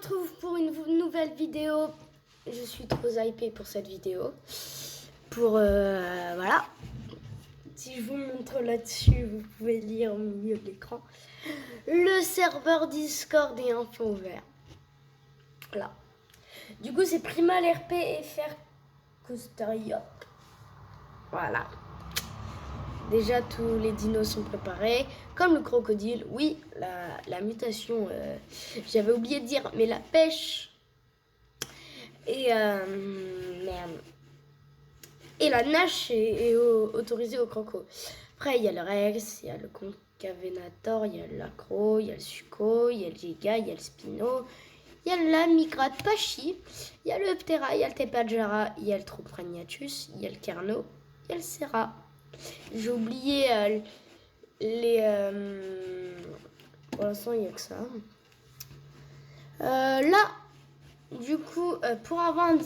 retrouve pour une nouvelle vidéo. Je suis trop hypée pour cette vidéo. Voilà. Si je vous montre là-dessus, vous pouvez lire au milieu de l'écran. Le serveur Discord est enfin ouvert. Voilà. Du coup, c'est Primal RP FR Coaster. Voilà. Déjà, tous les dinos sont préparés. Comme le crocodile, oui, la mutation, j'avais oublié de dire, mais la pêche et la nage est autorisée au croco. Après, il y a le Rex, il y a le Concavenator, il y a l'accro, il y a le Suco, il y a le Giga, il y a le Spino, il y a la Migrate Pachi, il y a le Ptera, il y a le Tepajara, il y a le Tropragnatus, il y a le Carno, il y a le Serra. J'ai oublié pour l'instant, il n'y a que ça. Là, du coup, pour avoir un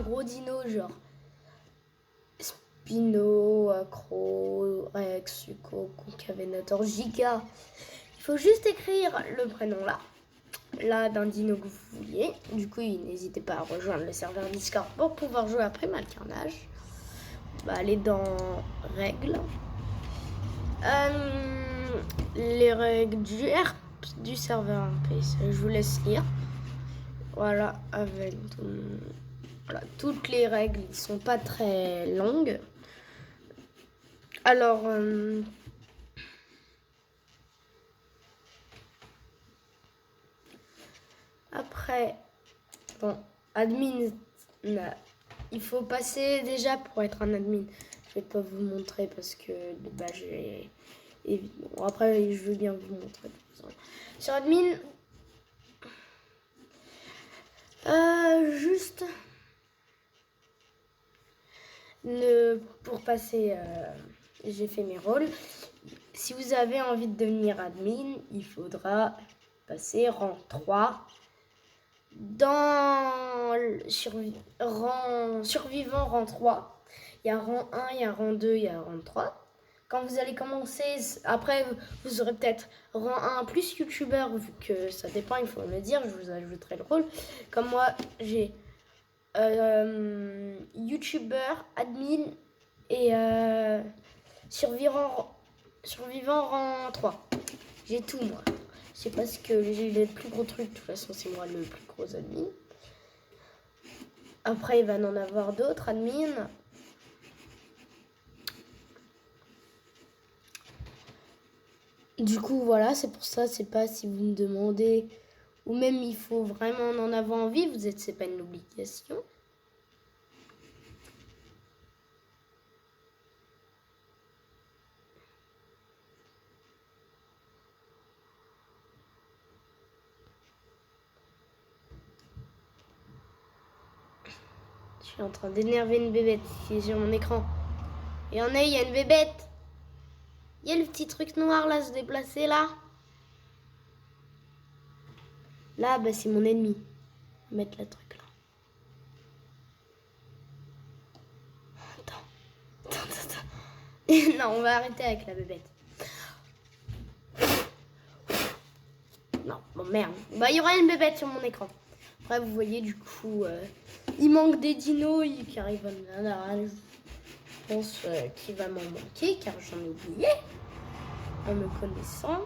gros dino, genre Spino, Accro, Rex, Suco, Concavenator, Giga, il faut juste écrire le prénom là d'un dino que vous vouliez. Du coup, n'hésitez pas à rejoindre le serveur Discord pour pouvoir jouer après Primal Carnage. On va aller dans Règles. Les règles du serveur RP, je vous laisse lire. Voilà, avec voilà, toutes les règles ne sont pas très longues. Alors, après, bon, admin, il faut passer déjà pour être un admin. Je vais pas vous montrer parce que bah, bon, après, je veux bien vous montrer. Sur admin, juste pour passer, j'ai fait mes rôles. Si vous avez envie de devenir admin, il faudra passer rang 3 dans survivant rang 3. Il y a rang 1, il y a rang 2, il y a rang 3. Quand vous allez commencer, après vous aurez peut-être rang 1 plus youtubeur, vu que ça dépend, il faut me dire, je vous ajouterai le rôle. Comme moi, j'ai youtubeur, admin et survivant rang 3. J'ai tout moi. C'est parce que j'ai les plus gros trucs, de toute façon c'est moi le plus gros admin. Après il va en avoir d'autres admins. Du coup voilà, c'est pour ça, c'est pas si vous me demandez, ou même il faut vraiment en avoir envie, c'est pas une obligation. Je suis en train d'énerver une bébête qui est sur mon écran. Et il y a une bébête. Il y a le petit truc noir là, se déplacer là. Là, bah, c'est mon ennemi. Je vais mettre le truc là. Attends. Non, on va arrêter avec la bébête. Non, bon merde. Bah, il y aura une bébête sur mon écran. Après, vous voyez, du coup, il manque des dinos qui arrivent à la. Je pense qu'il va m'en manquer car j'en ai oublié en me connaissant.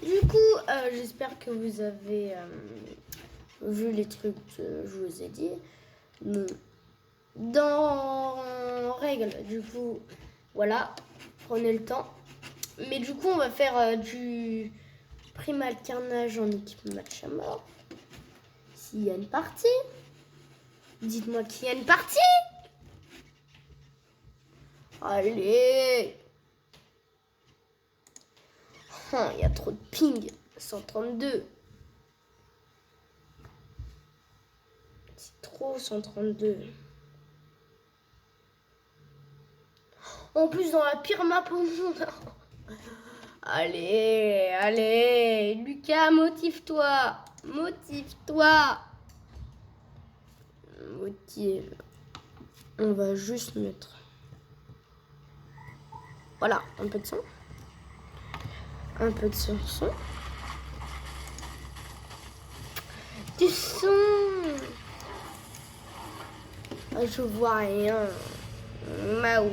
Du coup, j'espère que vous avez vu les trucs que je vous ai dit. Dans règles, du coup, voilà, prenez le temps. Mais du coup, on va faire du Primal Carnage en équipe match à mort. S'il y a une partie, dites-moi qu'il y a une partie. Allez. Il y a trop de ping. 132. C'est trop 132. En plus, dans la pire map au monde. Allez, Lucas, motive-toi. Motive. On va juste mettre. Voilà, un peu de son. du son. Ah, je vois rien. Maou.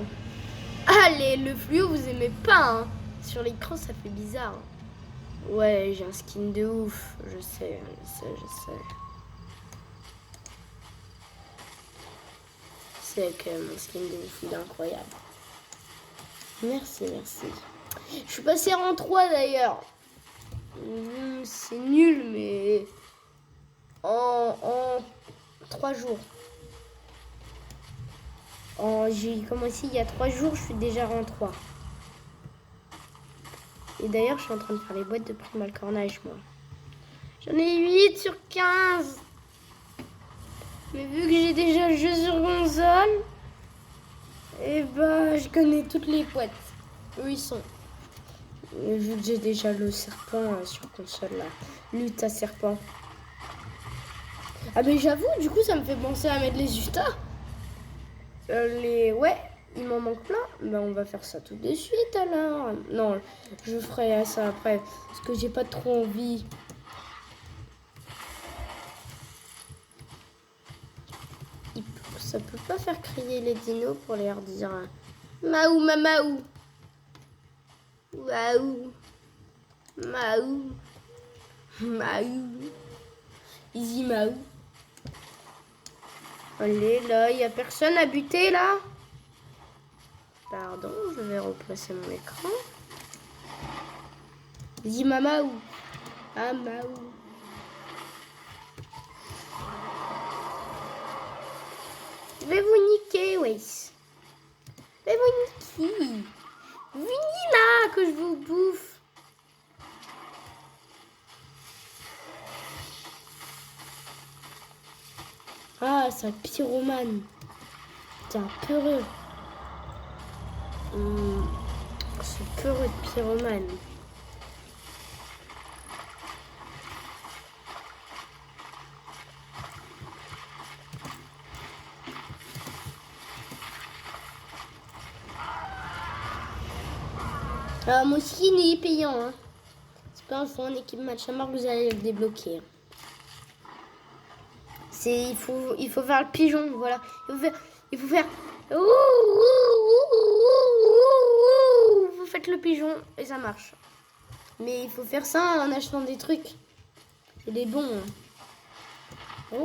Allez, le fluo, vous aimez pas, hein. Sur l'écran, ça fait bizarre. Ouais, j'ai un skin de ouf. Je sais. C'est que mon skin de ouf, il est incroyable. Merci. Je suis passée en 3 d'ailleurs. C'est nul, mais en 3 jours. J'ai commencé il y a 3 jours, je suis déjà en 3. Et d'ailleurs, je suis en train de faire les boîtes de Primal Carnage, moi. J'en ai 8 sur 15. Mais vu que j'ai déjà le jeu sur console, et bah, je connais toutes les boîtes. Où ils sont. Et vu que j'ai déjà le serpent sur console, là. Lutte à serpent. Ah, mais j'avoue, du coup, ça me fait penser à mettre les Ustas. Ouais, il m'en manque plein. Ben, on va faire ça tout de suite alors. Non, je ferai ça après. Parce que j'ai pas trop envie. Ça peut pas faire crier les dinos pour leur dire Maou, mamaou. Waouh. Maou. Maou. Easy Maou. Allez, là, il n'y a personne à buter là. Pardon, je vais replacer mon écran. Easy Mamaou. Ah, Maou. Je vais vous niquer, wesh. Je vais vous niquer. Venez là, que je vous bouffe. Ah, c'est un pyromane. C'est un peureux. C'est peureux de pyromane. Alors, mon skin il est payant. Hein. C'est pas un fond en équipe match à mort que vous allez le débloquer. Il faut faire le pigeon, voilà. Il faut faire. Vous faites le pigeon et ça marche. Mais il faut faire ça en achetant des trucs. C'est des bons. Hein.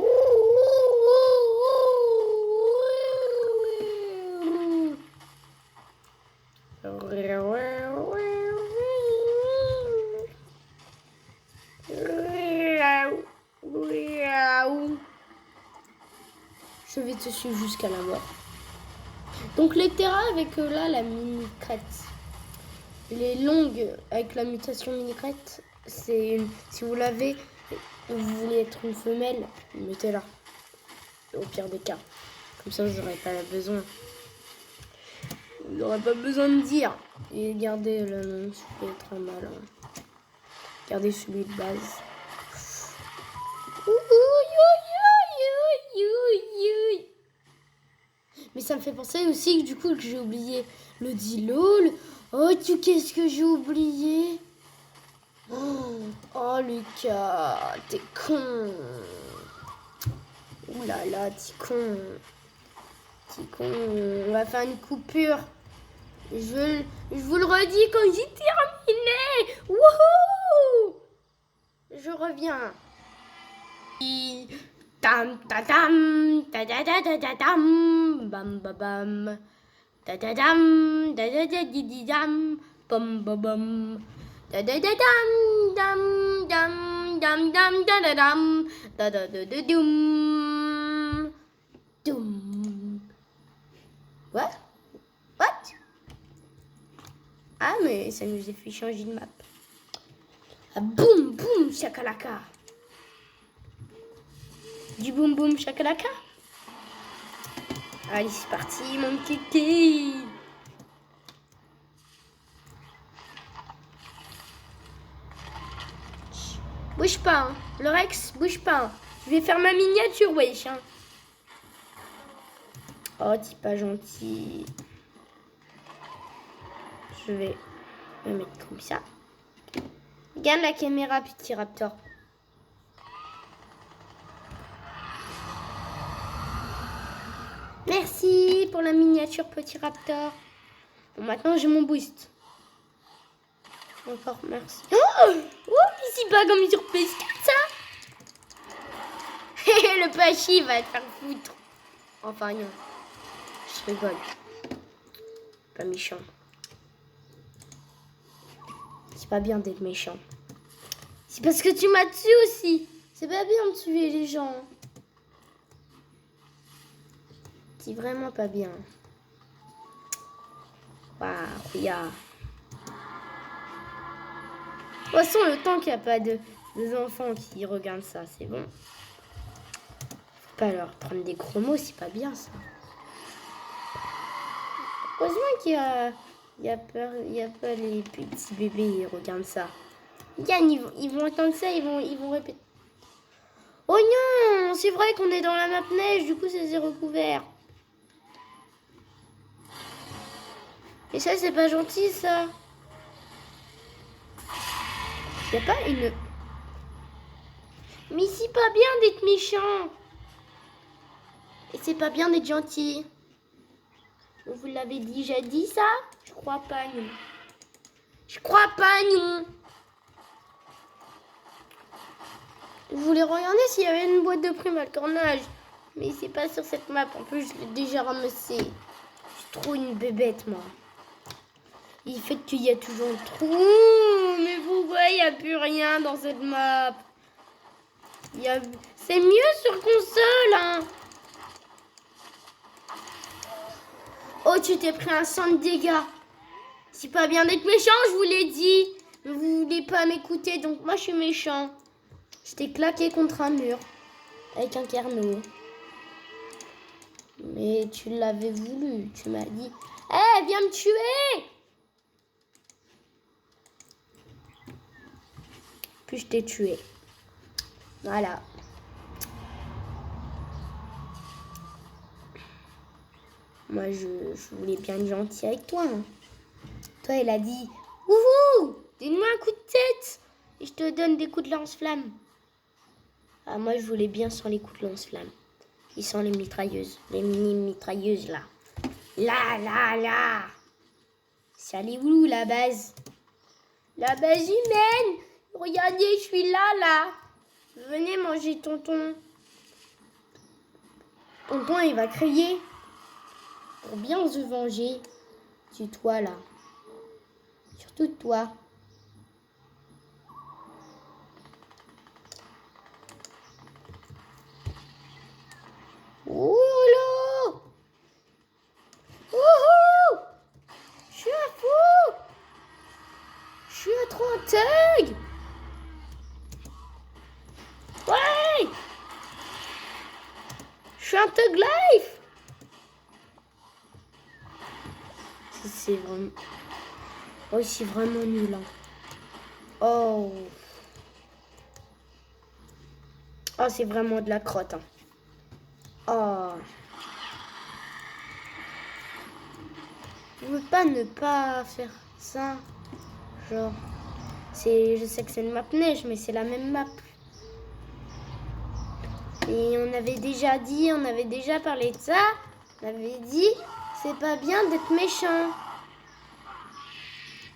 Je vais te suivre jusqu'à la mort. Donc les terras avec là la mini crête. Les longues avec la mutation mini crête, c'est si vous l'avez, vous voulez être une femelle, mettez-la. Au pire des cas. Comme ça vous n'aurez pas besoin. Vous n'aurez pas besoin de dire. Et gardez le nom, ça peut être un malin. Gardez celui de base. Mais ça me fait penser aussi que du coup que j'ai oublié le Dilo. Oh, qu'est-ce que j'ai oublié? Oh Lucas, t'es con. Ouh là là, t'es con. T'es con. On va faire une coupure. Je vous le redis quand j'ai terminé. Wouhou! Je reviens. Tam ta tam ta da da da da dam bam ba bam da da dam da da da di di dam bam ba bam da da da dam dam dam dam dam da da dam da da da da dum dum. What? Ah mais ça nous a fait changer de map. Ah, boum boum chakalaka. Du boum boum chakalaka. Allez, c'est parti, mon kiki. Bouge pas, hein. Le Rex, bouge pas. Hein. Je vais faire ma miniature, wesh. Hein. Oh, t'es pas gentil. Je vais me mettre comme ça. Regarde la caméra, petit raptor. Merci pour la miniature petit raptor. Bon, maintenant j'ai mon boost. Encore merci. Oh, ici pas comme sur PS4 ça. Le Pachi va te faire foutre. Enfin non. Je rigole. Pas méchant. C'est pas bien d'être méchant. C'est parce que tu m'as tué aussi. C'est pas bien de tuer les gens. C'est vraiment pas bien. Waouh, regarde. De toute façon, le temps qu'il n'y a pas de enfants qui regardent ça, c'est bon. Faut pas leur prendre des chromos, c'est pas bien ça. Heureusement qu'il y a pas les petits bébés qui regardent ça. Yann, ils vont entendre ça, ils vont répéter. Oh non, c'est vrai qu'on est dans la map neige, du coup c'est recouvert. Et ça, c'est pas gentil, ça. Y a pas une... Mais c'est pas bien d'être méchant. Et c'est pas bien d'être gentil. Vous l'avez déjà dit, ça? Je crois pas, non. Je crois pas, non. Je voulais regarder s'il y avait une boîte de primes à cornage. Mais c'est pas sur cette map. En plus, je l'ai déjà ramassé. Je suis trop une bébête, moi. Il fait qu'il y a toujours un trou. Mais pourquoi il n'y a plus rien dans cette map? C'est mieux sur console, hein. Oh, tu t'es pris un 100 de dégâts. C'est pas bien d'être méchant, je vous l'ai dit. Mais vous voulez pas m'écouter, donc moi je suis méchant. Je t'ai claqué contre un mur. Avec un carnot. Mais tu l'avais voulu. Tu m'as dit, hé, viens me tuer. Puis je t'ai tué. Voilà. Moi, je voulais bien être gentil avec toi. Hein. Toi, elle a dit, wouhou, donne-moi un coup de tête. Et je te donne des coups de lance-flamme. Ah, moi, je voulais bien sans les coups de lance-flamme. Ils sont les mitrailleuses. Les mini-mitrailleuses, là. Là. C'est allé où, la base? La base humaine. Regardez, je suis là. Venez manger tonton. Tonton, il va crier. Pour bien se venger. C'est toi, là. Surtout toi. Oh là! Wouhou! Je suis un fou! Je suis un trop un thug! Ouais! Je suis un thug life! C'est vraiment... Oh, c'est vraiment nul, hein. Oh! Oh, c'est vraiment de la crotte, hein. Oh. Je veux pas ne pas faire ça. Genre, je sais que c'est une map neige, mais c'est la même map. Et on avait déjà dit, on avait déjà parlé de ça. On avait dit, c'est pas bien d'être méchant.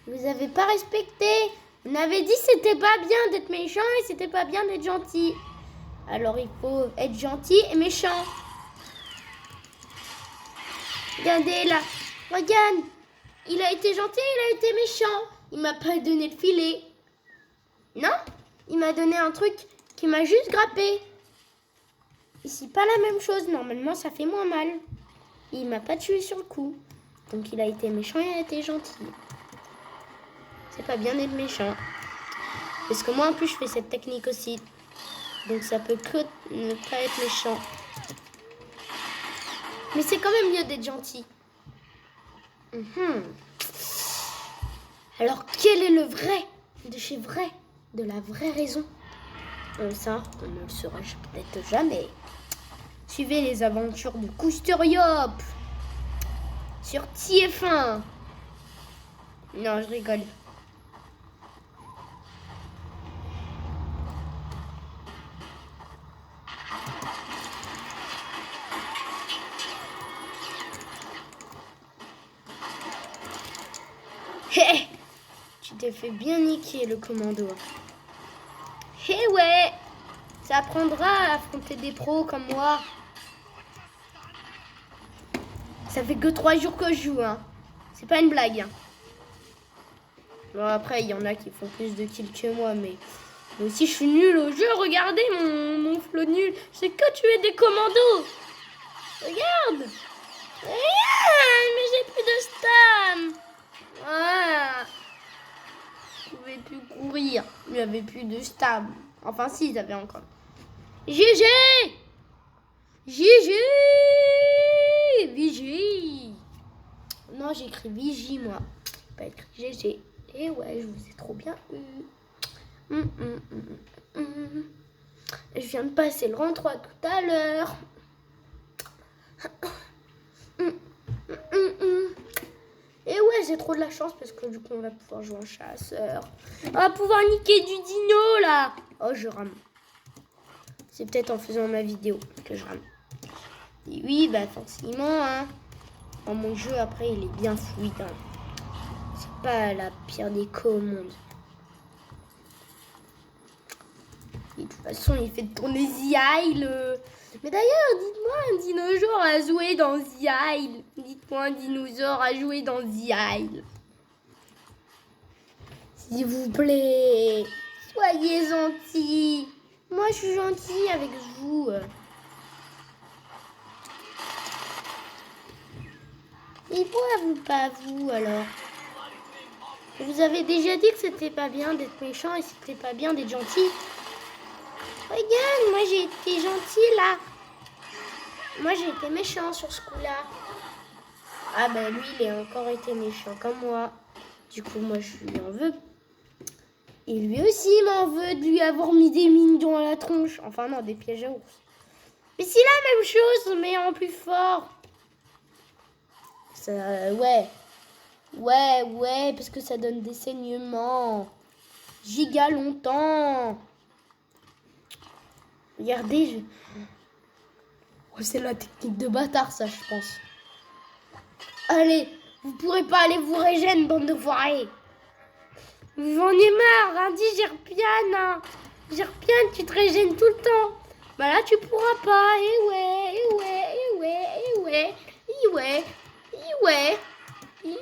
Vous avez pas respecté. On avait dit c'était pas bien d'être méchant et c'était pas bien d'être gentil. Alors il faut être gentil et méchant. Regardez là. Regarde. Il a été gentil, il a été méchant. Il m'a pas donné le filet. Non, il m'a donné un truc qui m'a juste grappé. Ici, pas la même chose. Normalement, ça fait moins mal. Et il m'a pas tué sur le coup. Donc il a été méchant et il a été gentil. C'est pas bien d'être méchant. Parce que moi, en plus, je fais cette technique aussi. Donc ça peut que ne pas être méchant. Mais c'est quand même mieux d'être gentil. Alors, quel est le vrai de chez vrai? De la vraie raison? Ça, on ne le saura peut-être jamais. Suivez les aventures de Kousteriop sur TF1. Non, je rigole. t'es fait bien niquer le commando. Eh ouais, ça apprendra à affronter des pros comme moi. Ça fait que 3 jours que je joue, hein. C'est pas une blague, hein. Bon, après, il y en a qui font plus de kills que moi, mais aussi je suis nul au jeu. Regardez mon flow nul. C'est que tuer des commandos. Regarde. Regarde, mais j'ai plus de stam. Ah. Je pouvais plus courir. Il n'y avait plus de stam. Enfin, si, ils avaient encore. GG. GG. Vigie. Non, j'ai écrit Vigie, moi. Pas écrit GG. Et ouais, je vous ai trop bien eu. Je viens de passer le rang 3 tout à l'heure. Et ouais, j'ai trop de la chance parce que du coup, on va pouvoir jouer en chasseur. On va pouvoir niquer du dino, là. Oh, je rame. C'est peut-être en faisant ma vidéo que je rame. Et oui, bah forcément, hein. Oh, mon jeu, après, il est bien fluide, hein. C'est pas la pire des cas au monde. Et de toute façon, il fait tourner The Isle. Mais d'ailleurs, dites-moi un dinosaure à jouer dans The Isle. Dites-moi un dinosaure à jouer dans The Isle. S'il vous plaît, soyez gentils. Moi, je suis gentille avec vous. Et pourquoi vous pas vous alors? Je vous avais déjà dit que c'était pas bien d'être méchant et c'était pas bien d'être gentil. Regarde, moi j'ai été gentil là. Moi j'ai été méchant sur ce coup-là. Ah ben lui il a encore été méchant comme moi. Du coup moi je lui en veux. Et lui aussi m'en veut de lui avoir mis des mines dans la tronche. Enfin non, des pièges à ours. Mais c'est la même chose mais en plus fort. Ça, ouais, parce que ça donne des saignements. Giga longtemps. Regardez, oh, c'est la technique de bâtard, ça, je pense. Allez, vous pourrez pas aller vous régénérer, bande de foirés. J'en ai marre, hein, dis Gerpiane. Hein. Gerpiane, tu te régènes tout le temps. Bah là, tu pourras pas.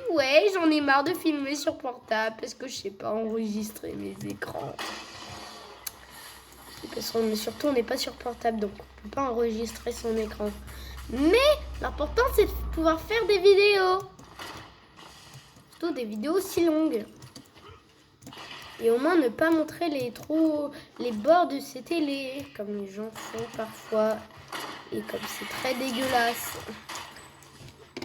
Ouais, j'en ai marre de filmer sur portable parce que je sais pas enregistrer mes écrans. Parce qu'on surtout on n'est pas sur portable donc on peut pas enregistrer son écran. Mais l'important c'est de pouvoir faire des vidéos. Surtout des vidéos aussi longues. Et au moins ne pas montrer les bords de ces télés comme les gens font parfois. Et comme c'est très dégueulasse.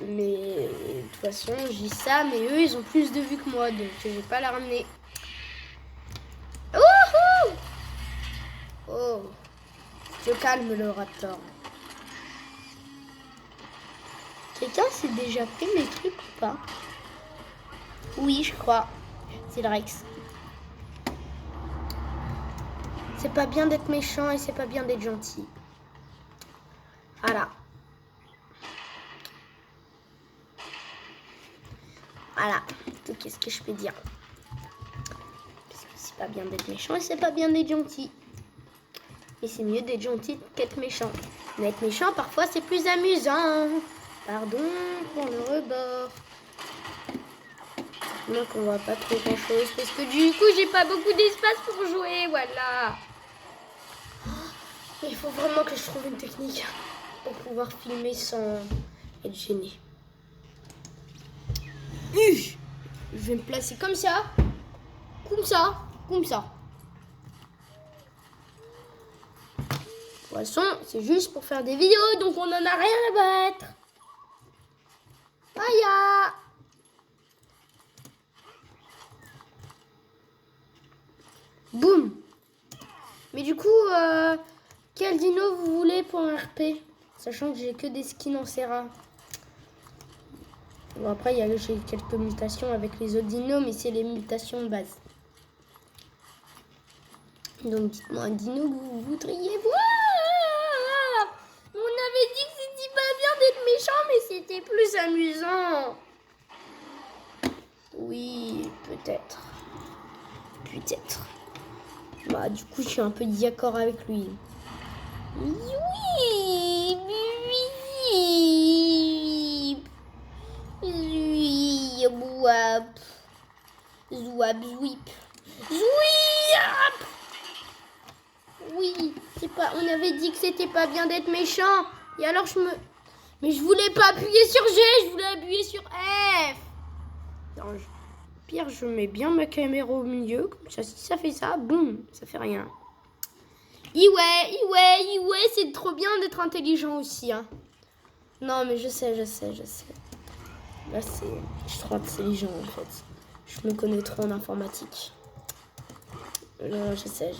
Mais de toute façon je dis ça mais eux ils ont plus de vues que moi donc je vais pas la ramener. Wouhou! Oh, je calme le raptor. Quelqu'un s'est déjà pris mes trucs ou pas? Oui, je crois. C'est le Rex. C'est pas bien d'être méchant et c'est pas bien d'être gentil. Voilà. Voilà. Qu'est-ce que je peux dire? Parce que c'est pas bien d'être méchant et c'est pas bien d'être gentil. Et c'est mieux d'être gentil qu'être méchant. Mais être méchant, parfois, c'est plus amusant. Pardon pour le rebord. Donc, on voit pas trop grand-chose. Parce que du coup, j'ai pas beaucoup d'espace pour jouer. Voilà. Il faut vraiment que je trouve une technique pour pouvoir filmer sans être gêné. Je vais me placer comme ça. Comme ça. Comme ça. De toute façon, c'est juste pour faire des vidéos, donc on n'en a rien à battre. Aïe! Boum! Mais du coup, quel dino vous voulez pour un RP? Sachant que j'ai que des skins en Serra. Bon, après, j'ai quelques mutations avec les autres dinos, mais c'est les mutations de base. Donc, dites-moi un dino que vous voudriez voir. On avait dit que c'était pas bien d'être méchant, mais c'était plus amusant. Oui, peut-être. peut-être. Bah, du coup, je suis un peu d'accord avec lui. Oui, oui, oui, wap, zwap, zwip, zwip. Oui, c'est pas. On avait dit que c'était pas bien d'être méchant. Et alors mais je voulais pas appuyer sur G, je voulais appuyer sur F. Attends, pire, je mets bien ma caméra au milieu, comme ça, si ça fait ça, boum, ça fait rien. Ouais, c'est trop bien d'être intelligent aussi, hein. Non, mais je sais. Là, je suis trop intelligent, en fait. Je me connais trop en informatique. Non, je sais.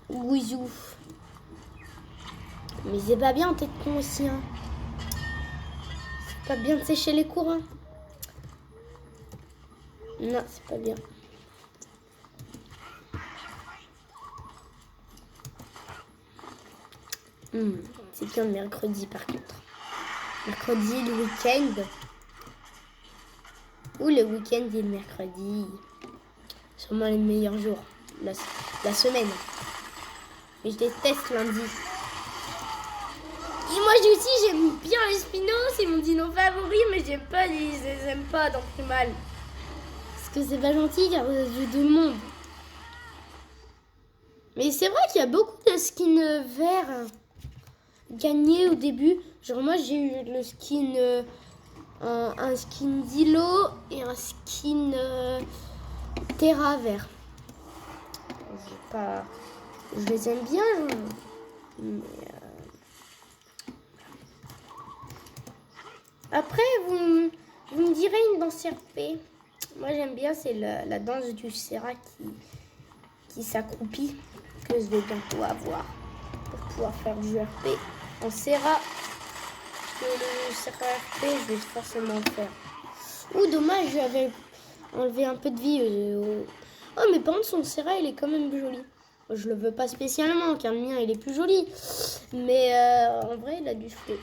Ouizou. Mais c'est pas bien d'être con aussi, hein. C'est pas bien de sécher les cours, hein. Non, c'est pas bien. C'est bien le mercredi, par contre. Mercredi, le week-end. Ou le week-end et le mercredi. Sûrement les meilleurs jours. La semaine. Mais je déteste lundi. Et moi aussi, j'aime bien les spinos. C'est mon dino favori, mais je les aime pas dans Primal. Parce que c'est pas gentil car aux yeux de monde. Mais c'est vrai qu'il y a beaucoup de skins verts gagnés au début. Genre moi j'ai eu le skin, un skin Dilo et un skin Terra vert. Je les aime bien, mais après vous me direz une danse RP. Moi j'aime bien, c'est la danse du Serra qui s'accroupit, que je vais bientôt avoir pour pouvoir faire du RP en Serra. Que le Serra RP, je vais forcément le faire. Ouh, dommage, j'avais enlevé un peu de vie. Oh, mais par contre, son Serra, il est quand même joli. Je le veux pas spécialement, car le mien, il est plus joli. Mais en vrai, il a du feu.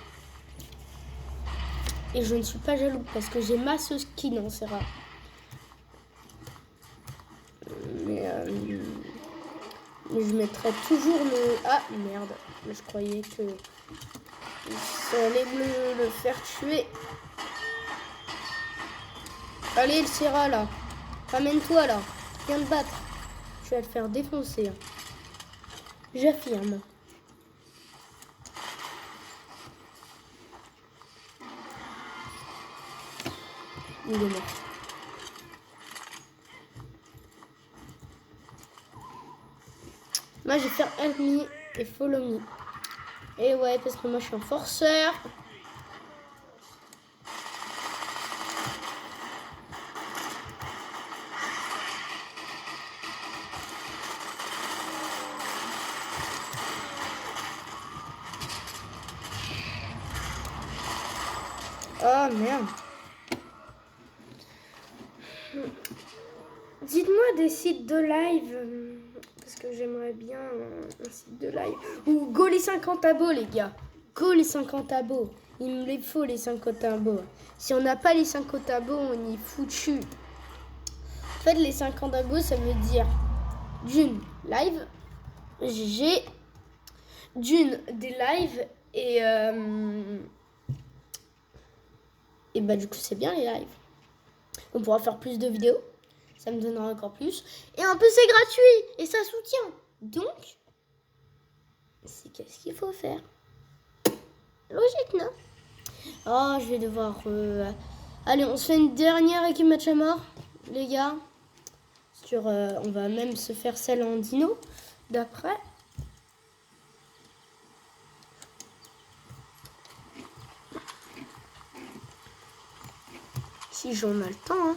Et je ne suis pas jaloux, parce que j'ai ma skin en Serra. Mais je mettrai toujours le... Ah, merde. Je croyais que ça allait le faire tuer. Allez, le Serra, là. Ramène-toi, là. Viens te battre. Je vais te faire défoncer. J'affirme. Il est mort. Moi, je vais faire help me et follow me. Et ouais, parce que moi, je suis un forceur. Oh merde. Dites-moi des sites de live. Parce que j'aimerais bien un site de live. Ou go les 50 abos, les gars. Go les 50 abos. Il me les faut, les 50 abos. Si on n'a pas les 50 abos, on y est foutu. En fait, les 50 abos, ça veut dire d'une live, GG, d'une des lives et bah du coup c'est bien les lives. On pourra faire plus de vidéos, ça me donnera encore plus. Et en plus c'est gratuit et ça soutient. Donc, c'est qu'est-ce qu'il faut faire? Logique, non? Oh, je vais devoir... Allez, on se fait une dernière équipe match à mort, les gars. On va même se faire celle en dino d'après. Si j'en ai le temps, hein.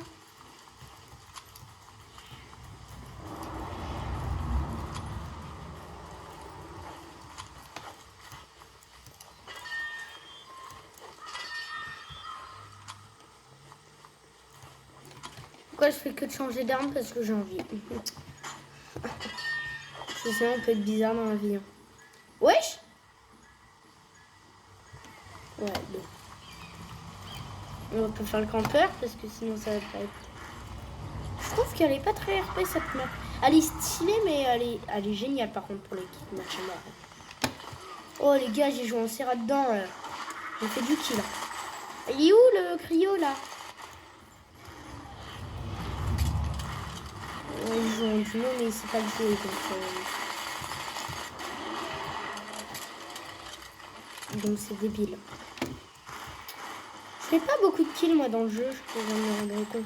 Pourquoi je fais que de changer d'arme? Parce que j'ai envie. Je sais, on peut être bizarre dans la vie. Hein. Wesh! Ouais, bon. On va pas faire le campeur parce que sinon ça va pas être trouve qu'elle est pas très RP cette map. Elle est stylée, mais elle est géniale par contre pour les kills match mort. Oh les gars, j'ai joué en serra dedans. J'ai fait du kill. Il est où le cryo là? Ils jouent en duo, mais c'est pas le jeu. Donc c'est débile. Je fais pas beaucoup de kills moi dans le jeu, je peux me rendre compte.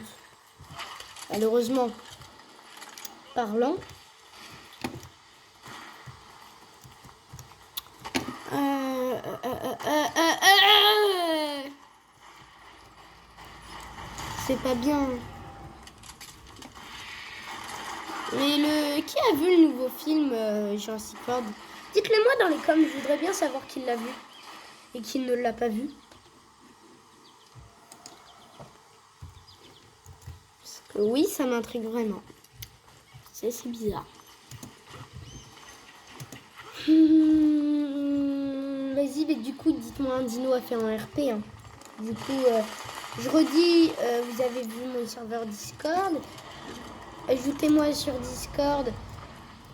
Malheureusement. Parlant. C'est pas bien. Mais qui a vu le nouveau film Jurassic World? Dites-le moi dans les coms, je voudrais bien savoir qui l'a vu et qui ne l'a pas vu. Parce que oui, ça m'intrigue vraiment. C'est bizarre. Vas-y, mais du coup, dites-moi un dino à faire en RP. Hein. Du coup, je redis, vous avez vu mon serveur Discord. Ajoutez-moi sur Discord.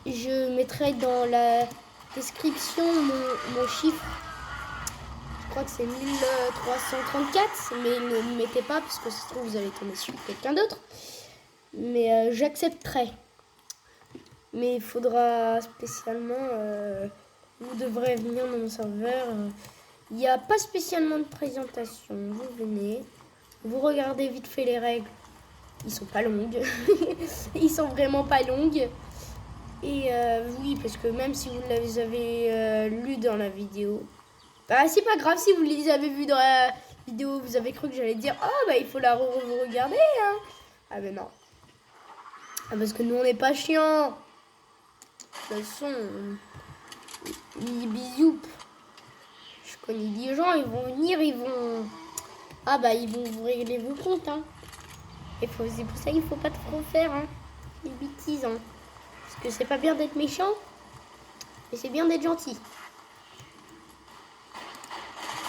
Je mettrai dans la description mon chiffre. Je crois que c'est 1334, mais ne le mettez pas parce que ça se trouve vous allez tomber sur quelqu'un d'autre. Mais j'accepterai. Mais il faudra spécialement... vous devrez venir dans mon serveur. Il n'y a pas spécialement de présentation. Vous venez, vous regardez vite fait les règles. Ils sont pas longues. Ils sont vraiment pas longues. Et oui, parce que même si vous les avez lus dans la vidéo, bah c'est pas grave si vous les avez vus dans la vidéo, vous avez cru que j'allais dire oh bah il faut la regarder hein. Ah mais non. Ah parce que nous on n'est pas chiants. De toute façon, bisous. Je connais des gens, ils vont venir, ils vont vous régler vos comptes hein. Et c'est pour ça qu'il faut pas trop faire hein. Les bêtises hein. Parce que c'est pas bien d'être méchant, mais c'est bien d'être gentil.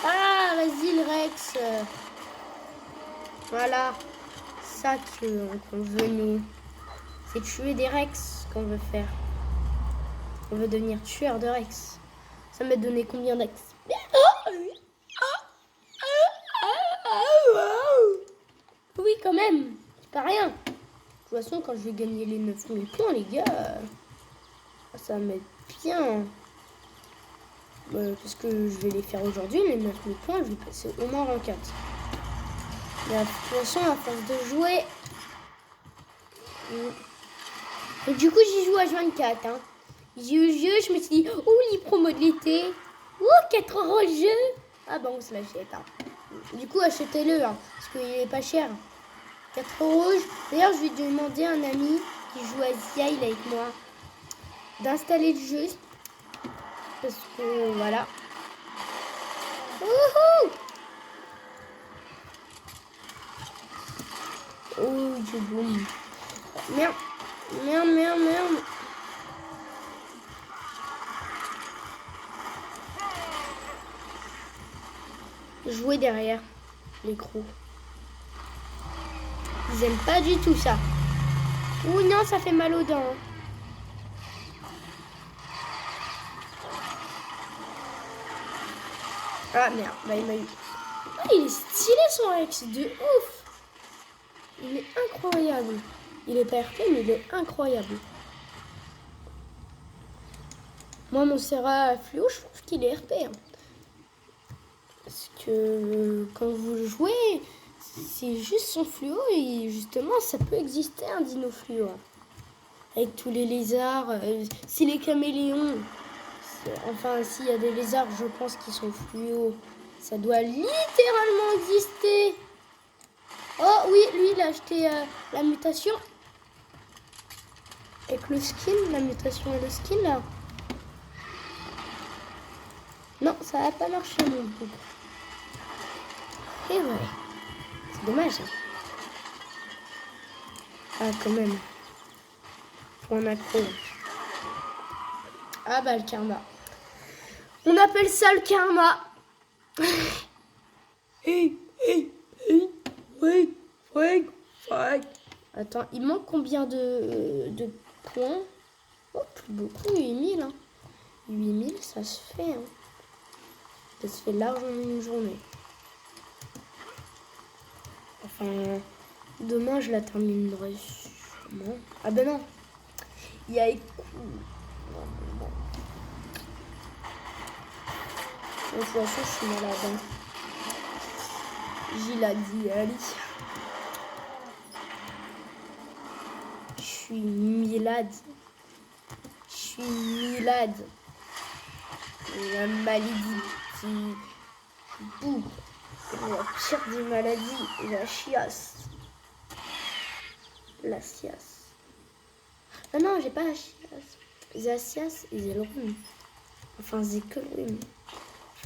Ah, vas-y le Rex. Voilà. Ça qu'on veut nous. C'est tuer des Rex qu'on veut faire. On veut devenir tueur de Rex. Ça m'a donné combien d'Rex? Oui, quand même. C'est pas rien. De toute façon, quand je vais gagner les 9000 points, les gars, ça va m'être bien. Parce que je vais les faire aujourd'hui, les 9000 points, je vais passer au moins en 4. Mais de toute façon, à force de jouer... Et du coup, j'y joue à 24. Hein. J'ai eu le jeu, je me suis dit, oh, les promos de l'été. Oh, 4 € le jeu. Ah bon, on se l'achète. Hein. Du coup, achetez-le, hein, parce qu'il est pas cher. 4 €. D'ailleurs, je vais demander à un ami qui joue à Zia, avec moi, d'installer le jeu. Parce que, voilà. Wouhou! Oh, je boum. Merde. Merde. Jouer derrière l'écrou. Ils aiment pas du tout ça. Ouh non, ça fait mal aux dents. Hein. Ah merde, bah il m'a eu. Ah, il est stylé son Rex, de ouf. Il est incroyable. Il est pas RP, mais il est incroyable. Moi, mon Serra fluo, je trouve qu'il est RP. Hein. Parce que quand vous jouez, c'est juste son fluo et justement, ça peut exister un dino fluo. Hein. Avec tous les lézards, si les caméléons, enfin, s'il y a des lézards, je pense qu'ils sont fluo, ça doit littéralement exister. Oh oui, lui, il a acheté la mutation. Avec le skin, la mutation et le skin, là. Non, ça n'a pas marché, mon bouc. Et ouais. C'est dommage. Hein. Ah, quand même. Pour un accro. Ah bah, le karma. On appelle ça le karma. Ouais. Attends, il manque combien de points? Oh, plus beaucoup, 8000. Hein. 8000, ça se fait. Hein. Ça se fait largement une journée. Enfin, demain, je la terminerai sûrement. Ah ben non. Il y a... De toute façon, je suis malade. Hein. J'y l'a dit, Ali. Je suis malade. Je suis malade. La maladie qui boue. La pire des maladies, la chiasse. La chiasse. Ah non, j'ai pas la chiasse. La chiasse et j'ai le rhume. Enfin, j'ai que le rhume.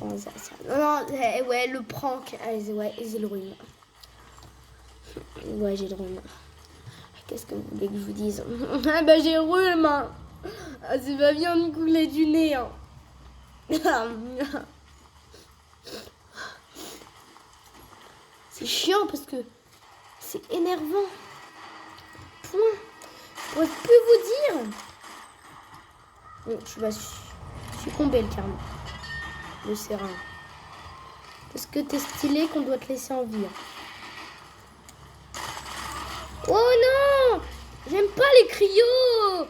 Enfin, ça. Non, ouais, le prank. Ouais, j'ai le rhume. Ouais, j'ai le rhume. Qu'est-ce que vous voulez que je vous dise? Ah bah j'ai le rhume. Ah, c'est pas bien de couler du nez. Hein. C'est chiant parce que c'est énervant. Point. Je pourrais plus vous dire. Bon, je vais succomber le carnet. Le serin. Parce que t'es stylé qu'on doit te laisser en vie. Oh non! J'aime pas les cryots!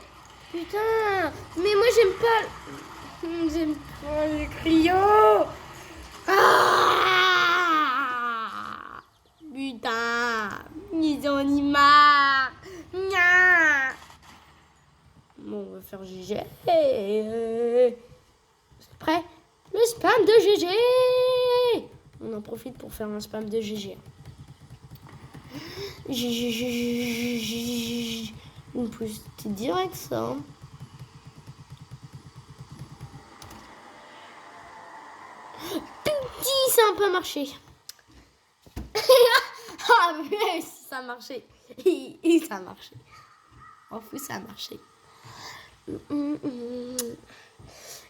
Putain! Mais moi j'aime pas... J'aime pas les cryots! Ah! Putain! Ils en ont marre! Nya! Bon, on va faire GG. Prêt? Le spam de GG! On en profite pour faire un spam de GG. Une petite direct ça. Hein. Petit, ça a un peu marché. Ah mais ça a marché. Ça a marché. En fou, ça a marché.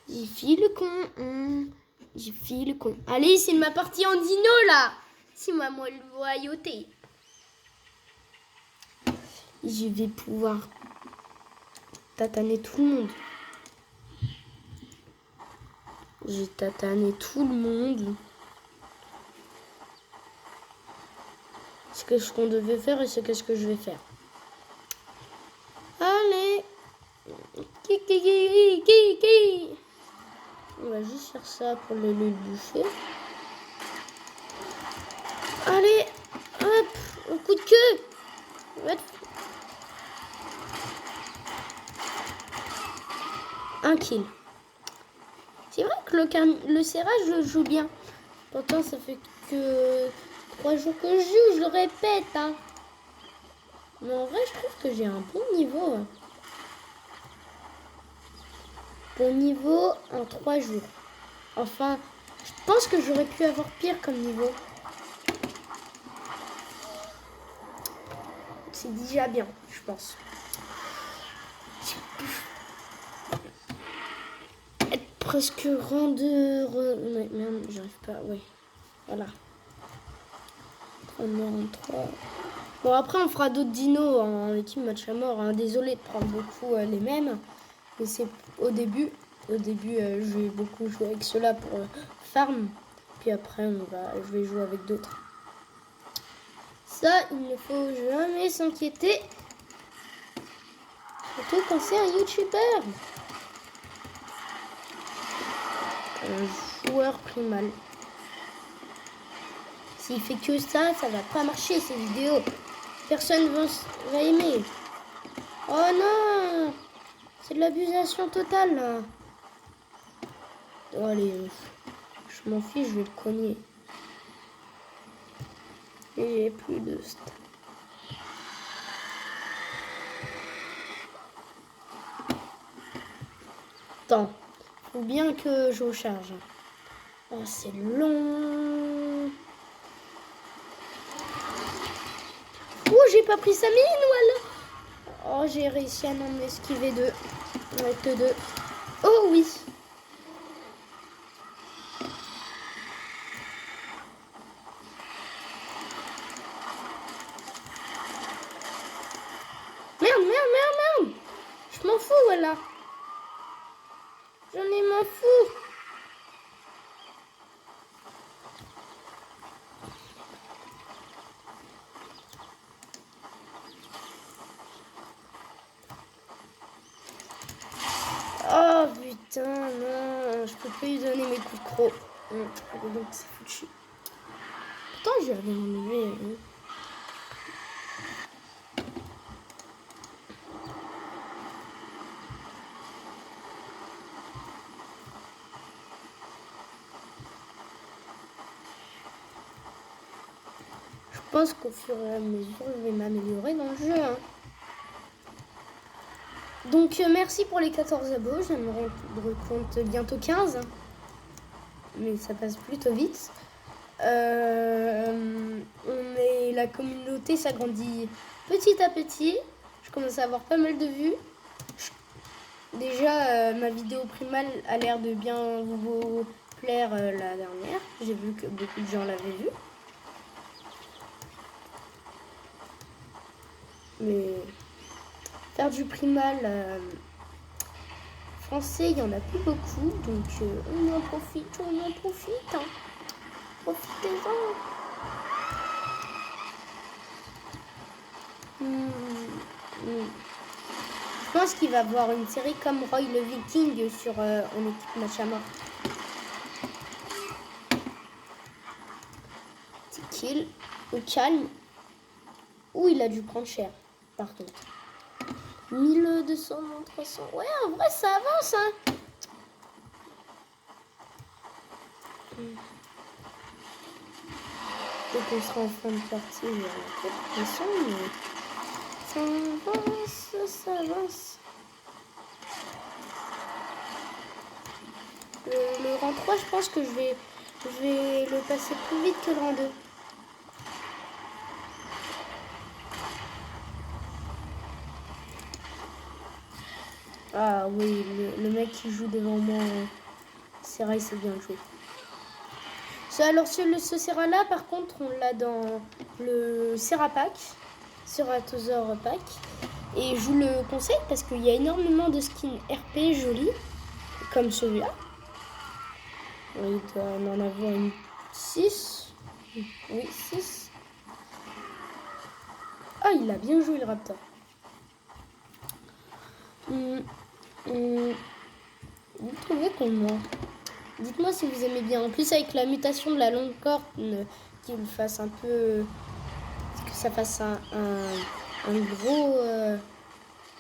J'ai fait le con. J'ai fait le con. Allez, c'est ma partie en dino là. C'est ma loyauté. Je vais pouvoir tataner tout le monde. J'ai tatané tout le monde. C'est ce qu'on devait faire et c'est ce que je vais faire. Allez. On va juste faire ça pour le bouffer. Allez. Hop. Au coup de queue. Hop. Un kill. C'est vrai que le serrage, je joue bien. Pourtant, ça fait que 3 jours que je joue, je le répète. Hein. Mais en vrai, je trouve que j'ai un bon niveau. Hein. Bon niveau en 3 jours. Enfin, je pense que j'aurais pu avoir pire comme niveau. C'est déjà bien, je pense. Presque rang de... Merde, j'arrive pas, oui. Voilà. 3. Bon, après, on fera d'autres dinos en équipe match à mort. Hein. Désolé de prendre beaucoup les mêmes. Mais c'est au début. Au début, je vais beaucoup jouer avec ceux-là pour farm. Puis après, je vais jouer avec d'autres. Ça, il ne faut jamais s'inquiéter. Surtout quand c'est un youtubeur. Un joueur primal. S'il fait que ça, ça va pas marcher ces vidéos. Personne va aimer. Oh non! C'est de l'abusation totale là. Oh, allez, je m'en fiche, je vais le cogner. Et j'ai plus de stats. Attends, faut bien que je recharge. Oh, c'est long. Oh, j'ai pas pris sa mine, voilà. Oh, j'ai réussi à m'en esquiver 2. Avec que 2. Oh oui. Merde, merde, merde, merde. Je m'en fous, voilà. J'en ai m'en fous. Oh putain, non. Je peux plus lui donner mes coups de croc. Donc c'est foutu. Pourtant, je l'avais enlevé. Je pense qu'au fur et à mesure, je vais m'améliorer dans le jeu. Hein. Donc, merci pour les 14 abos. Je me rendre compte bientôt 15. Mais ça passe plutôt vite. La communauté s'agrandit petit à petit. Je commence à avoir pas mal de vues. Déjà, ma vidéo primale a l'air de bien vous plaire la dernière. J'ai vu que beaucoup de gens l'avaient vue. Mais faire du primal français, il n'y en a plus beaucoup. Donc on en profite, hein. Profitez-en. Je pense qu'il va y avoir une série comme Roy le Viking sur en équipe match à mort. Petit kill au calme. Ouh, il a dû prendre cher par contre. 1200, 1300. Ouais, en vrai, ça avance, hein. Dès qu'on sera en fin de partie, il y aura un peu de pression, mais ça avance. Le rang 3, je pense que je vais le passer plus vite que le rang 2. Ah oui, le mec qui joue devant moi, c'est vrai, c'est bien joué. Alors ce Serra-là, par contre, on l'a dans le Serra Pack, Seratosaur Pack. Et je vous le conseille parce qu'il y a énormément de skins RP jolis, comme celui-là. Il doit en avoir une 6. Oui, 6. Ah, il a bien joué le Raptor. Vous trouvez comment? Dites-moi si vous aimez bien. En plus, avec la mutation de la longue corne, qu'il fasse un peu... que ça fasse un gros...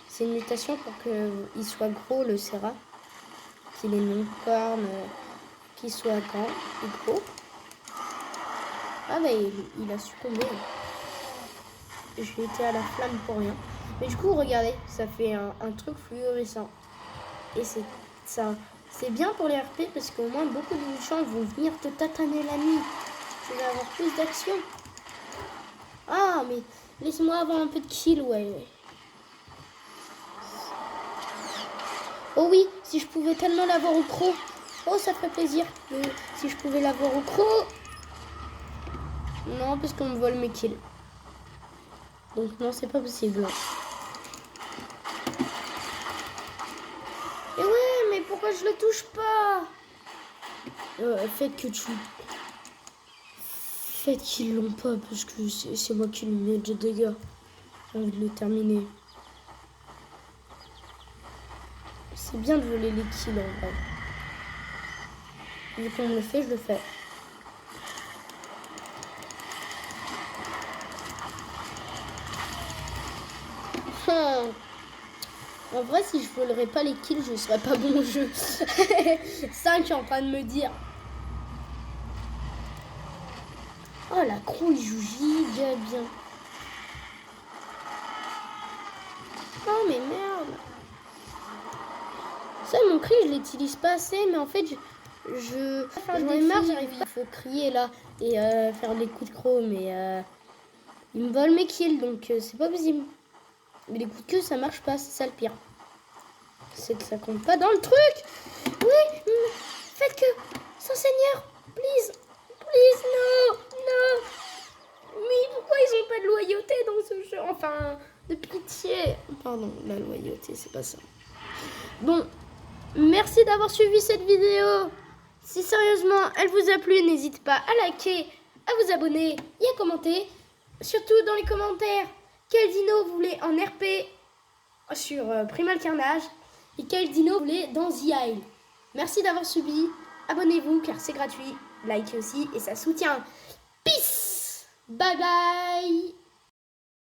c'est une mutation pour qu'il soit gros, le Serra. Qu'il ait une longue corne, qu'il soit grand et gros. Ah bah, il a succombé. J'ai été à la flamme pour rien. Mais du coup, regardez, ça fait un truc fluorescent. Et c'est bien pour les RP parce qu'au moins beaucoup de gens vont venir te tataner la nuit. Tu vas avoir plus d'action. Ah, mais laisse-moi avoir un peu de kill, ouais. Oh oui, si je pouvais tellement l'avoir au croc. Oh, ça ferait plaisir. Si je pouvais l'avoir au croc. Non, parce qu'on me vole mes kills. Donc non, c'est pas possible. Et ouais, mais pourquoi je le touche pas? Faites qu'ils l'ont pas, parce que c'est moi qui lui mets de dégâts. J'ai envie de le terminer. C'est bien de voler les kills en vrai. Vu qu'on me le fait, je le fais. En vrai, si je volerais pas les kills, je serais pas bon au jeu. 5 est en train de me dire. Oh, la crew, il joue giga bien. Oh, mais merde. Ça, mon cri, je l'utilise pas assez, mais en fait, j'en ai marre, j'arrive pas. Il faut crier là et faire des coups de croc, mais il me vole mes kills, donc c'est pas possible. Mais les coups de queue, ça marche pas, c'est ça le pire. C'est que ça compte pas dans le truc. Oui, faites que sans seigneur, please, non. Mais pourquoi ils ont pas de loyauté dans ce jeu? En enfin, de pitié. Pardon, la loyauté, c'est pas ça. Bon, merci d'avoir suivi cette vidéo. Si sérieusement elle vous a plu, n'hésitez pas à liker, à vous abonner et à commenter. Surtout dans les commentaires, quel dino vous voulez en RP sur Primal Carnage et quel dino vous voulez dans The Isle. Merci d'avoir suivi. Abonnez-vous car c'est gratuit. Likez aussi et ça soutient. Peace. Bye bye.